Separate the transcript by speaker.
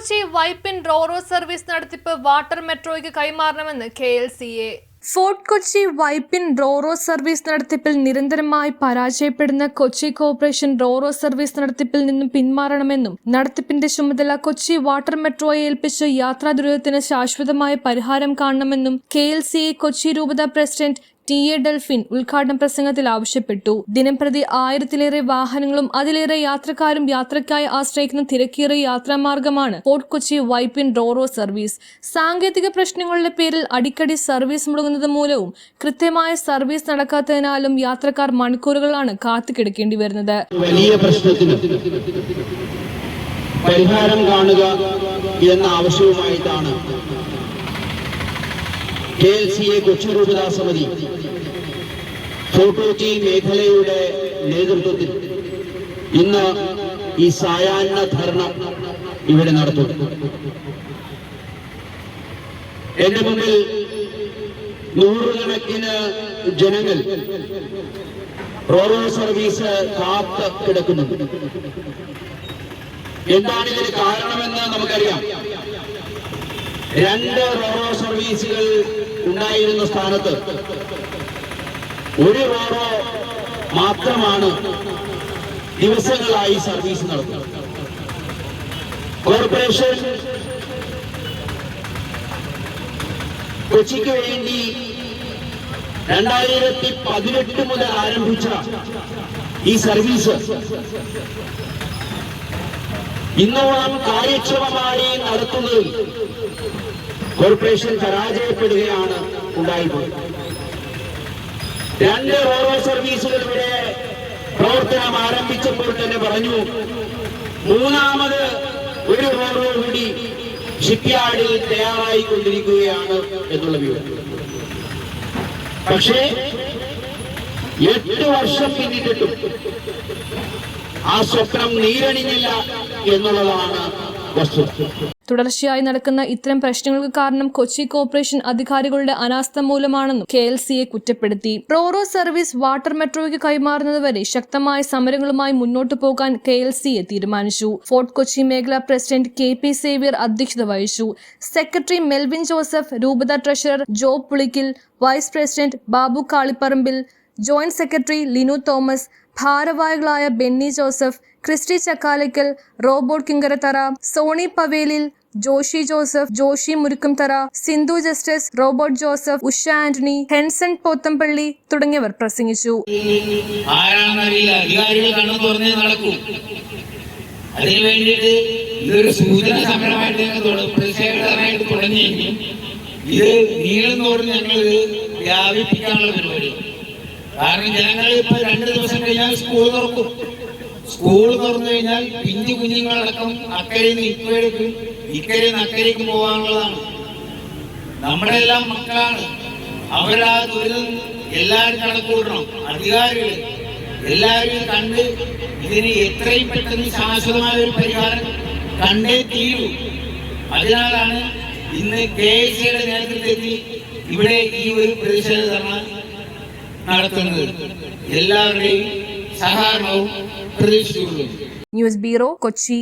Speaker 1: Kochi Vypin roro service നടത്തിപ്പ് water മെട്രോയ്ക്ക് കൈമാറണമെന്ന് KLCA. Fort Kochi Vypin roro service നടത്തിപ്പിൽ നിരന്തരമായി പരാജയപ്പെടുന്ന കൊച്ചി കോർപ്പറേഷൻ റോറോ സർവീസ് നടത്തിപ്പിൽ നിന്നും പിന്മാറണമെന്നും നടത്തിപ്പിന്റെ ചുമതല കൊച്ചി വാട്ടർ മെട്രോയെ ഏൽപ്പിച്ച് യാത്രാ ദുരിതത്തിന് ശാശ്വതമായ പരിഹാരം കാണണമെന്നും KLCA കൊച്ചി രൂപത പ്രസിഡന്റ് TA ഡെൽഫിൻ ഉദ്ഘാടന പ്രസംഗത്തിൽ ആവശ്യപ്പെട്ടു. ദിനംപ്രതി 1000-ലേറെ വാഹനങ്ങളും അതിലേറെ യാത്രക്കാരും യാത്രയ്ക്കായി ആശ്രയിക്കുന്ന തിരക്കേറിയ യാത്രാമാർഗമാണ് fort Kochi Vypin roro service. സാങ്കേതിക പ്രശ്നങ്ങളുടെ പേരിൽ അടിക്കടി സർവീസ് മുടങ്ങുന്നത് മൂലവും കൃത്യമായ സർവീസ് നടക്കാത്തതിനാലും യാത്രക്കാർ മണിക്കൂറുകളാണ് കാത്തുകിടക്കേണ്ടി വരുന്നത്.
Speaker 2: വലിയ പ്രശ്നത്തിന് പരിഹാരം കാണുക എന്ന ആവശ്യവുമായിട്ടാണ് KLCA കൊച്ചി രൂപതാ സമിതി ഫോർട്ട് കൊച്ചി മേഖലയുടെ നേതൃത്വത്തിൽ ഇന്ന് ഈ സായാഹ്ന ധർണ ഇവിടെ നടത്തുന്നു. എന്റെ മുമ്പിൽ നൂറുകണക്കിന് ജനങ്ങൾ റോറോ സർവീസ് കാത്ത് കിടക്കുന്നുണ്ട്. എന്താണ് ഇതിന് കാരണമെന്ന് നമുക്കറിയാം. 2 റോറോ സർവീസുകൾ ഉണ്ടായിരുന്ന സ്ഥാനത്ത് ഒരു റോറോ മാത്രമാണ് ദിവസങ്ങളായി സർവീസ് നടത്തുന്നത്. കോർപ്പറേഷൻ കൊച്ചിക്ക് വേണ്ടി 2018 മുതൽ ആരംഭിച്ച ഈ സർവീസ് ഇന്നോളം കാര്യക്ഷമമായി നടത്തുന്നതിൽ കോർപ്പറേഷൻ പരാജയപ്പെടുകയാണ് ഉണ്ടായിട്ടുള്ളത്. 2 റോറോ സർവീസുകളുടെ പ്രവർത്തനം ആരംഭിച്ചപ്പോൾ തന്നെ പറഞ്ഞു, 3ാമത് ഒരു റോറോ കൂടി ഷിപ്പ്യാർഡിൽ തയ്യാറായിക്കൊണ്ടിരിക്കുകയാണ് എന്നുള്ള വിവരം. പക്ഷേ 8 വർഷം പിന്നിട്ടിട്ടും ആ സ്വപ്നം നീരണിഞ്ഞില്ല എന്നുള്ളതാണ് വസ്തുത.
Speaker 1: തുടർച്ചയായി നടക്കുന്ന ഇത്തരം പ്രശ്നങ്ങൾക്ക് കാരണം കൊച്ചി കോർപ്പറേഷൻ അധികാരികളുടെ അനാസ്ഥ മൂലമാണെന്നും KLCA കുറ്റപ്പെടുത്തി. റോറോ സർവീസ് വാട്ടർ മെട്രോയ്ക്ക് കൈമാറുന്നതുവരെ ശക്തമായ സമരങ്ങളുമായി മുന്നോട്ടു പോകാൻ KLCA തീരുമാനിച്ചു. ഫോർട്ട് കൊച്ചി മേഖലാ പ്രസിഡന്റ് KP സേവ്യർ അധ്യക്ഷത വഹിച്ചു. സെക്രട്ടറി മെൽവിൻ ജോസഫ്, രൂപത treasurer Job Pulickal, vice president Babu Kalipparambil, joint secretary Linu Thomas, ഭാരവാഹികളായ Benny Joseph, Christy Chakkalakkal, Robert Kinkarathara, Sony Pavelil, Joshy Joseph, Joshy Murukkumthara, Sindhu Justice, Robert Joseph, Usha Antony, Henson Pothampally തുടങ്ങിയവർ പ്രസംഗിച്ചു.
Speaker 3: അതിനുവേണ്ടിയിട്ട് ഇതൊരു സൂചന സമരമായിട്ട് പ്രതിഷേധമായിട്ട് തുടങ്ങിയെങ്കിൽ ഇത് നീളുന്നതോട് ഞങ്ങൾ വ്യാപിപ്പിക്കാനുള്ള പരിപാടി. കാരണം ജനങ്ങൾ ഇപ്പൊ 2 ദിവസം കഴിഞ്ഞാൽ സ്കൂൾ തുറക്കും. സ്കൂൾ തുറന്നു കഴിഞ്ഞാൽ പിഞ്ചു കുഞ്ഞുങ്ങളടക്കം അക്കരയിൽ നിന്ന് ഇക്കരയ്ക്കും ഇക്കരയിൽ നിന്ന് അക്കരയ്ക്കും പോകാനുള്ളതാണ്. നമ്മുടെ എല്ലാം മക്കളാണ്. അവരാ ദുരിതം എല്ലാവരും കണക്കൂട്ടണം. അധികാരികൾ എല്ലാവരും കണ്ട് ഇതിന് എത്രയും പെട്ടെന്ന് ശാശ്വതമായ ഒരു പരിഹാരം കണ്ടേ തീരൂ. അതിനാലാണ് ഇന്ന് KLCA നേതൃത്വത്തിൽ ഇവിടെ ഈ ഒരു പ്രതിഷേധ ധർണ നടത്തുന്നത്. എല്ലാവരുടെയും സഹകരണവും പ്രതീക്ഷിച്ചുകൊള്ളുന്നു.
Speaker 1: News bureau, Kochi.